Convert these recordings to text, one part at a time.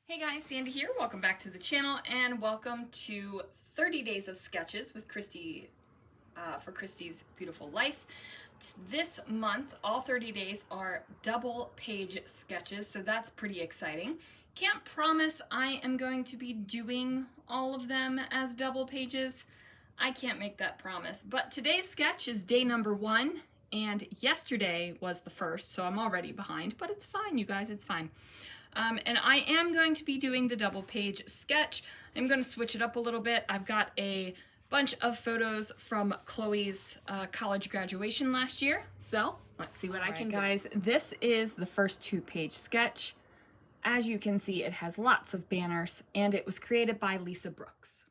Hey guys, Sandy here. Welcome back to the channel and welcome to 30 Days of Sketches with Christy for Christy's Beautiful Life. This month, all 30 days are double page sketches, so that's pretty exciting. Can't promise I am going to be doing all of them as double pages. I can't make that promise, but today's sketch is day number 1 and yesterday was the first, so I'm already behind, but it's fine, you guys, it's fine. And I am going to be doing the double page sketch. I'm going to switch it up a little bit. I've got a bunch of photos from Chloe's college graduation last year. So let's see what I can do. Guys, this is the first 2-page sketch. As you can see, it has lots of banners and it was created by Lisa Brooks.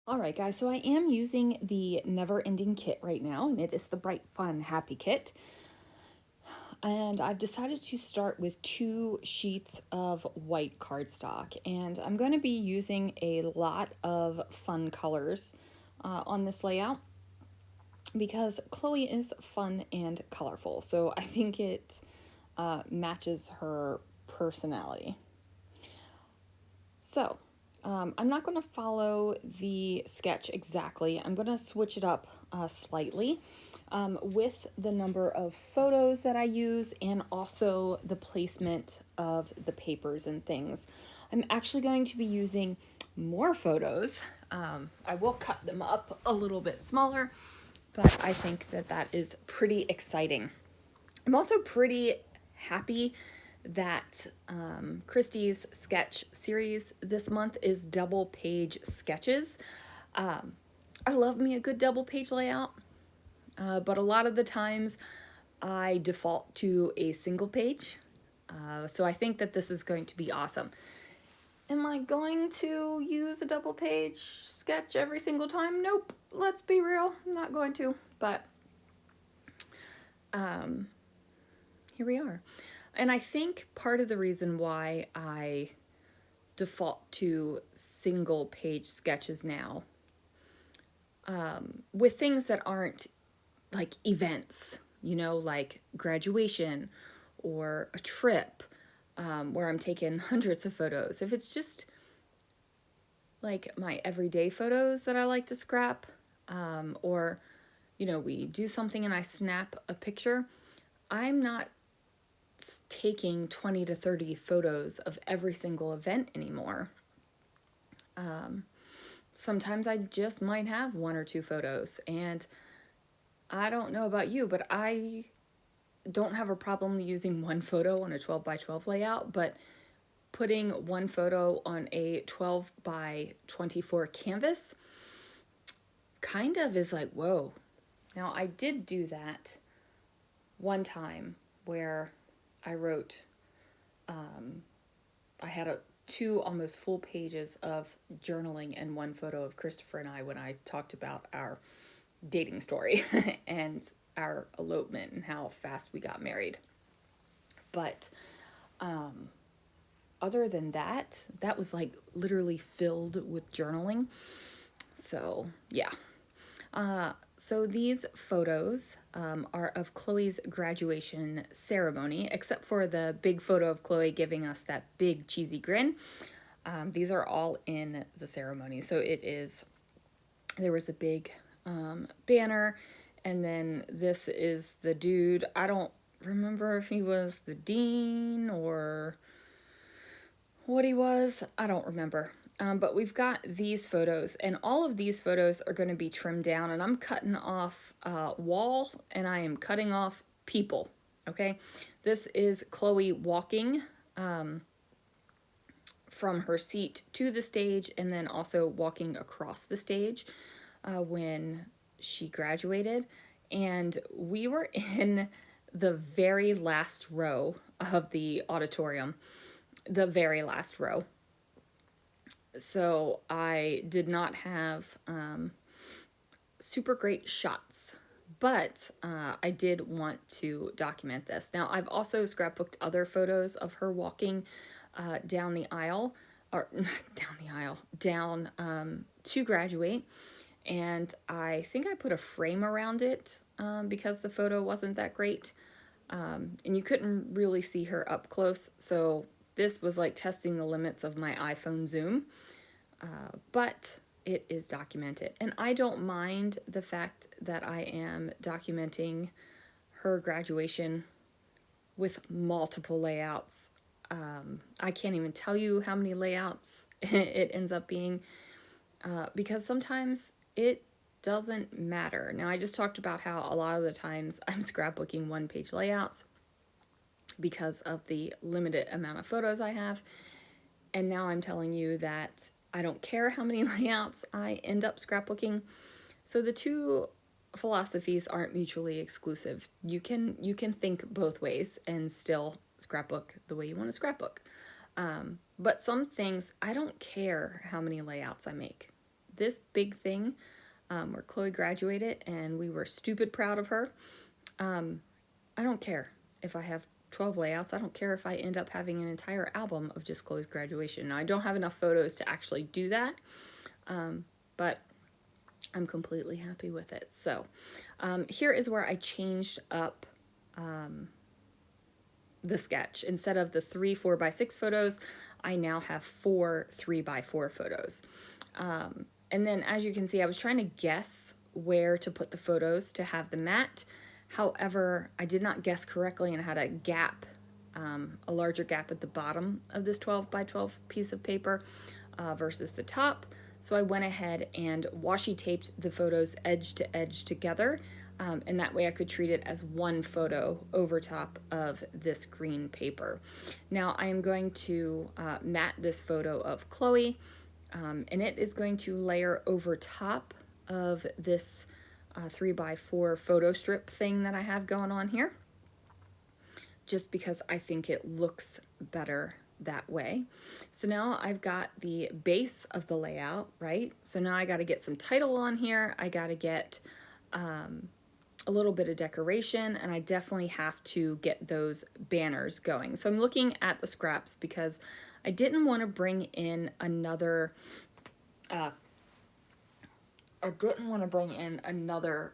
All right, guys, so I am using the Never Ending kit right now, and it is the Bright Fun Happy kit. And I've decided to start with 2 sheets of white cardstock, and I'm going to be using a lot of fun colors on this layout because Chloe is fun and colorful, so I think it matches her personality. So I'm not going to follow the sketch exactly. I'm going to switch it up slightly. With the number of photos that I use and also the placement of the papers and things. I'm actually going to be using more photos. I will cut them up a little bit smaller, but I think that that is pretty exciting. I'm also pretty happy that Christy's sketch series this month is double page sketches. I love me a good double page layout. But a lot of the times I default to a single page. So I think that this is going to be awesome. Am I going to use a double page sketch every single time? Nope. Let's be real. I'm not going to. But here we are. And I think part of the reason why I default to single page sketches now with things that aren't like events, you know, like graduation or a trip where I'm taking hundreds of photos. If it's just like my everyday photos that I like to scrap, or, you know, we do something and I snap a picture, I'm not taking 20 to 30 photos of every single event anymore. Sometimes I just might have 1 or 2 photos, and I don't know about you, but I don't have a problem using 1 photo on a 12 by 12 layout, but putting 1 photo on a 12 by 24 canvas kind of is like, whoa. Now, I did do that one time where I wrote, I had 2 almost full pages of journaling and 1 photo of Christopher and I when I talked about our dating story and our elopement and how fast we got married. But other than that, that was like literally filled with journaling. So yeah. So these photos are of Chloe's graduation ceremony, except for the big photo of Chloe giving us that big cheesy grin. These are all in the ceremony. So there was a big banner, and then this is the dude. I don't remember if he was the dean or what he was. I don't remember. But we've got these photos, and all of these photos are going to be trimmed down, and I'm cutting off wall, and I am cutting off people, okay? This is Chloe walking from her seat to the stage, and then also walking across the stage when she graduated, and we were in the very last row of the auditorium, the very last row. So I did not have super great shots, but I did want to document this. Now, I've also scrapbooked other photos of her walking down the aisle, or not down the aisle, down to graduate. And I think I put a frame around it because the photo wasn't that great. And you couldn't really see her up close, so This was like testing the limits of my iPhone zoom, but it is documented. And I don't mind the fact that I am documenting her graduation with multiple layouts. I can't even tell you how many layouts it ends up being, because sometimes it doesn't matter. Now, I just talked about how a lot of the times I'm scrapbooking one-page layouts because of the limited amount of photos I have. And now I'm telling you that I don't care how many layouts I end up scrapbooking. So the two philosophies aren't mutually exclusive. You can think both ways and still scrapbook the way you want to scrapbook. But some things, I don't care how many layouts I make. This big thing where Chloe graduated and we were stupid proud of her, I don't care if I have 12 layouts. I don't care if I end up having an entire album of just Chloe's graduation. Now, I don't have enough photos to actually do that, but I'm completely happy with it. So here is where I changed up the sketch. Instead of the 3 4x6 photos, I now have 4 3x4 photos. And then as you can see, I was trying to guess where to put the photos to have the mat. However, I did not guess correctly and had a gap, a larger gap at the bottom of this 12x12 piece of paper versus the top. So I went ahead and washi taped the photos edge to edge together, and that way I could treat it as one photo over top of this green paper. Now I am going to mat this photo of Chloe, and it is going to layer over top of this 3x4 photo strip thing that I have going on here, just because I think it looks better that way. So now I've got the base of the layout, right? So now I got to get some title on here. I got to get a little bit of decoration, and I definitely have to get those banners going. So I'm looking at the scraps because I didn't want to bring in another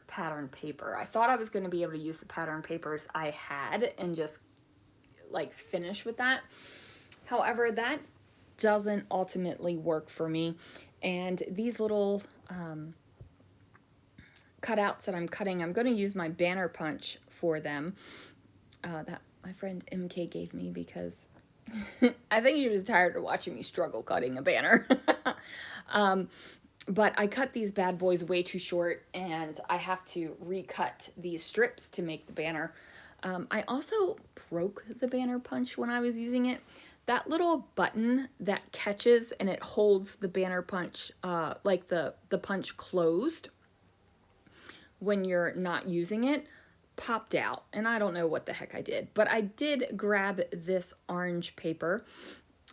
pattern paper. I thought I was going to be able to use the pattern papers I had and just like finish with that. However, that doesn't ultimately work for me. And these little cutouts that I'm cutting, I'm going to use my banner punch for them that my friend MK gave me because I think she was tired of watching me struggle cutting a banner. But I cut these bad boys way too short, and I have to recut these strips to make the banner. I also broke the banner punch when I was using it. That little button that catches and it holds the banner punch, like the punch closed when you're not using it, popped out. And I don't know what the heck I did, but I did grab this orange paper,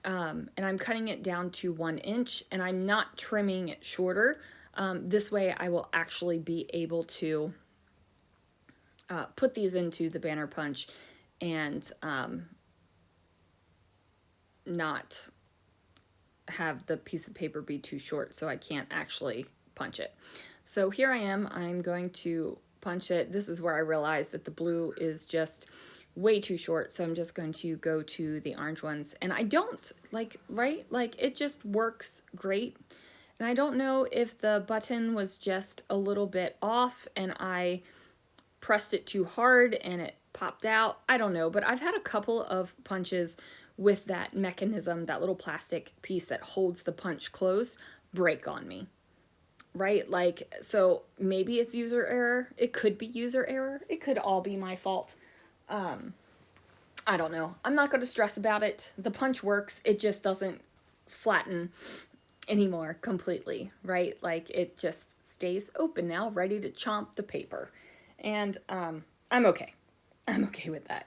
and I'm cutting it down to 1 inch, and I'm not trimming it shorter. This way I will actually be able to put these into the banner punch and not have the piece of paper be too short so I can't actually punch it. So here I am, I'm going to punch it. This is where I realized that the blue is just way too short, so I'm just going to go to the orange ones. And I don't, like, right? Like, it just works great. And I don't know if the button was just a little bit off and I pressed it too hard and it popped out. I don't know, but I've had a couple of punches with that mechanism, that little plastic piece that holds the punch closed, break on me. Right? Like, so maybe it's user error. It could be user error. It could all be my fault. I don't know. I'm not going to stress about it. The punch works. It just doesn't flatten anymore completely, right? Like, it just stays open now, ready to chomp the paper. And I'm okay. I'm okay with that.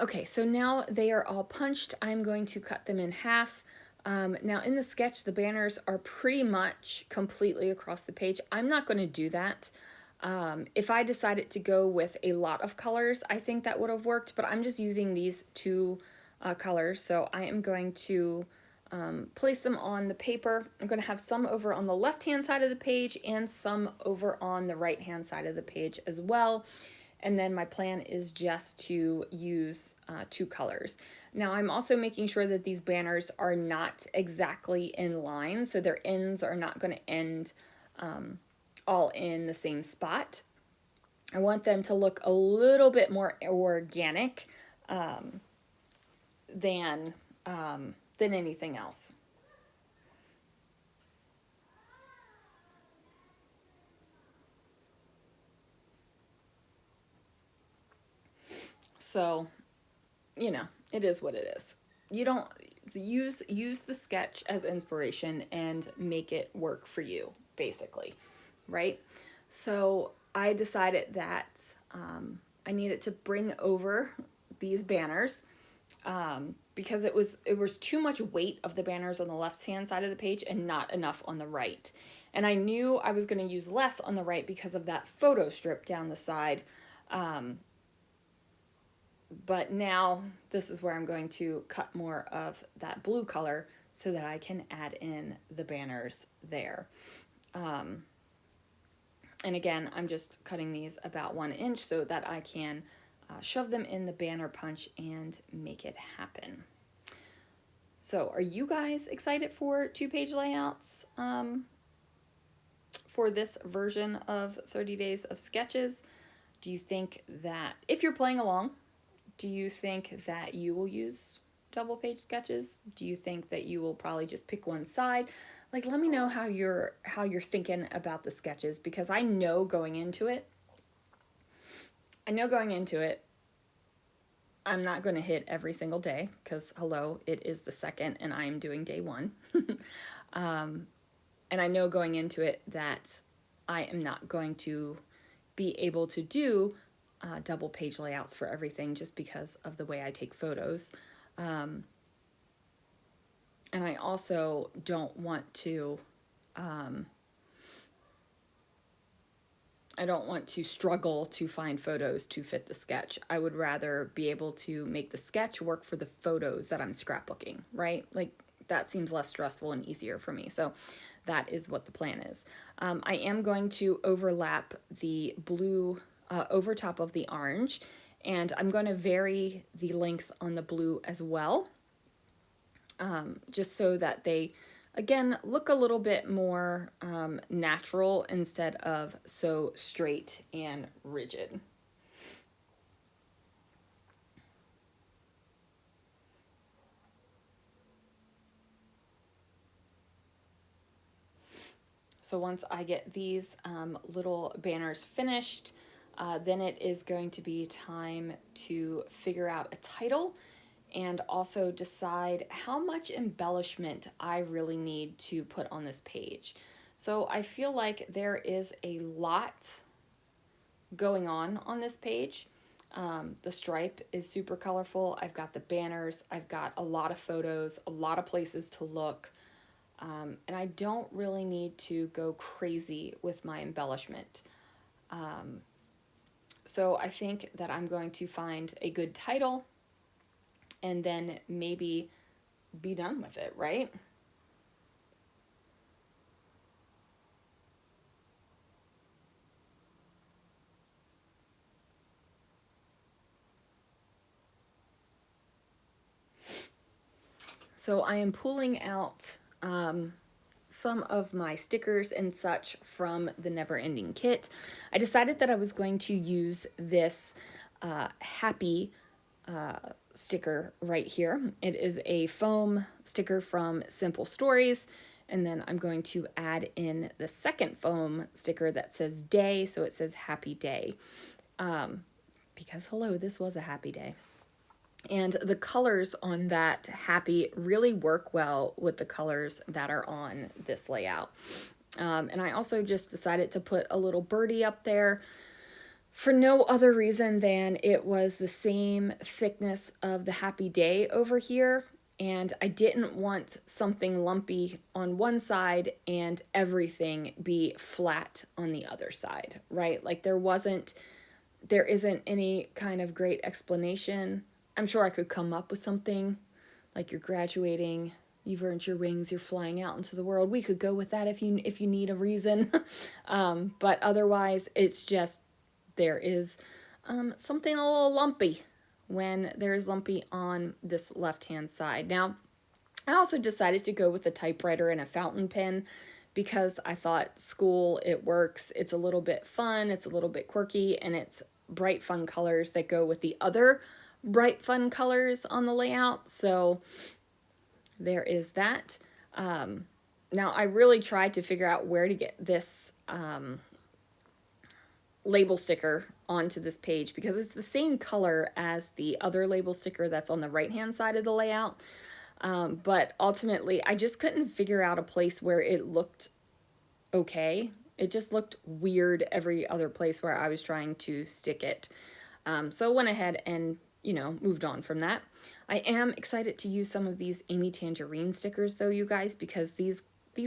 Okay, so now they are all punched. I'm going to cut them in half. Now in the sketch, the banners are pretty much completely across the page. I'm not going to do that. If I decided to go with a lot of colors, I think that would have worked, but I'm just using these two colors. So I am going to place them on the paper. I'm going to have some over on the left-hand side of the page and some over on the right-hand side of the page as well. And then my plan is just to use two colors. Now I'm also making sure that these banners are not exactly in line, so their ends are not going to end all in the same spot. I want them to look a little bit more organic than anything else. So, you know, it is what it is. You don't use the sketch as inspiration and make it work for you, basically, right? So I decided that I needed to bring over these banners because it was too much weight of the banners on the left hand side of the page and not enough on the right. And I knew I was going to use less on the right because of that photo strip down the side. But now this is where I'm going to cut more of that blue color so that I can add in the banners there. And again, I'm just cutting these about 1 inch so that I can shove them in the banner punch and make it happen. So are you guys excited for 2-page layouts for this version of 30 Days of Sketches? Do you think that, if you're playing along, do you think that you will use double page sketches? Do you think that you will probably just pick one side? Like, let me know how you're thinking about the sketches, because I know going into it, I'm not going to hit every single day because, hello, it is the 2nd and I'm doing day 1. And I know going into it that I am not going to be able to do double page layouts for everything just because of the way I take photos. And I also don't want to struggle to find photos to fit the sketch. I would rather be able to make the sketch work for the photos that I'm scrapbooking, right? Like, that seems less stressful and easier for me. So that is what the plan is. I am going to overlap the blue over top of the orange, and I'm going to vary the length on the blue as well, just so that they, again, look a little bit more natural instead of so straight and rigid. So once I get these little banners finished, then it is going to be time to figure out a title and also decide how much embellishment I really need to put on this page. So I feel like there is a lot going on this page. The stripe is super colorful. I've got the banners. I've got a lot of photos, a lot of places to look. And I don't really need to go crazy with my embellishment. So I think that I'm going to find a good title and then maybe be done with it, right? So I am pulling out some of my stickers and such from the Never Ending kit. I decided that I was going to use this happy sticker right here. It is a foam sticker from Simple Stories, and then I'm going to add in the second foam sticker that says day, so it says happy day. Because hello, this was a happy day. And the colors on that happy really work well with the colors that are on this layout. And I also just decided to put a little birdie up there for no other reason than it was the same thickness of the happy day over here. and I didn't want something lumpy on one side and everything be flat on the other side, right? Like there isn't any kind of great explanation. I'm sure I could come up with something, like you're graduating, you've earned your wings, you're flying out into the world. We could go with that if you need a reason. But otherwise, it's just there is something a little lumpy when there is lumpy on this left-hand side. Now, I also decided to go with a typewriter and a fountain pen because I thought school, it works, it's a little bit fun, it's a little bit quirky, and it's bright, fun colors that go with the other bright, fun colors on the layout. So there is that. Now, I really tried to figure out where to get this label sticker onto this page because it's the same color as the other label sticker that's on the right-hand side of the layout. But ultimately, I just couldn't figure out a place where it looked okay. It just looked weird every other place where I was trying to stick it. So I went ahead and, moved on from that. I am excited to use some of these Amy Tangerine stickers though, you guys, because these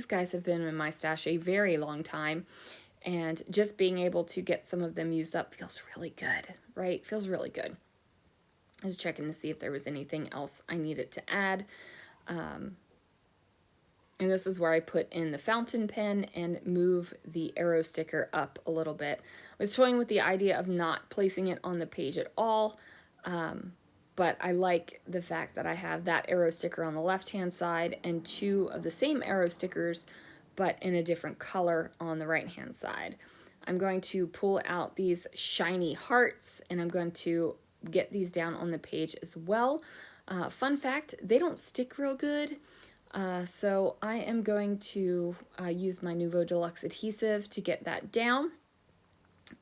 guys have been in my stash a very long time. And just being able to get some of them used up feels really good, right? Feels really good. I was checking to see if there was anything else I needed to add. And this is where I put in the fountain pen and move the arrow sticker up a little bit. I was toying with the idea of not placing it on the page at all, but I like the fact that I have that arrow sticker on the left-hand side and two of the same arrow stickers, but in a different color on the right-hand side. I'm going to pull out these shiny hearts, and I'm going to get these down on the page as well. Fun fact, they don't stick real good. So I am going to use my Nuvo Deluxe adhesive to get that down.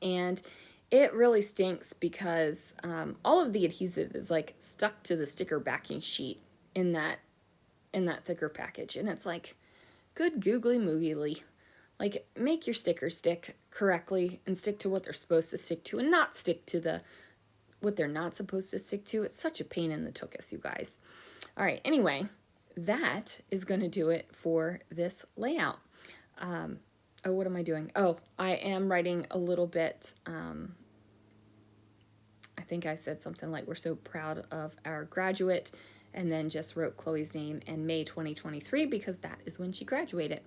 And it really stinks because all of the adhesive is like stuck to the sticker backing sheet in that thicker package. And it's like, good googly moogly. Like, make your stickers stick correctly and stick to what they're supposed to stick to and not stick to what they're not supposed to stick to. It's such a pain in the tuchus, you guys. All right, anyway, that is going to do it for this layout. Oh, what am I doing? Oh, I am writing a little bit. I think I said something like, we're so proud of our graduate, and then just wrote Chloe's name and May 2023 because that is when she graduated.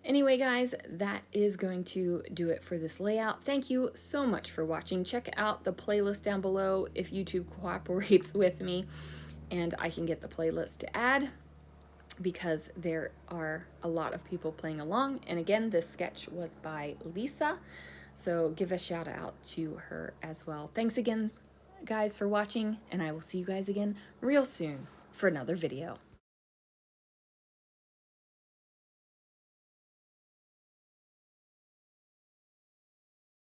Anyway, guys, that is going to do it for this layout. Thank you so much for watching. Check out the playlist down below if YouTube cooperates with me and I can get the playlist to add, because there are a lot of people playing along. And again, this sketch was by Lisa, so give a shout out to her as well. Thanks again, guys, for watching, and I will see you guys again real soon for another video.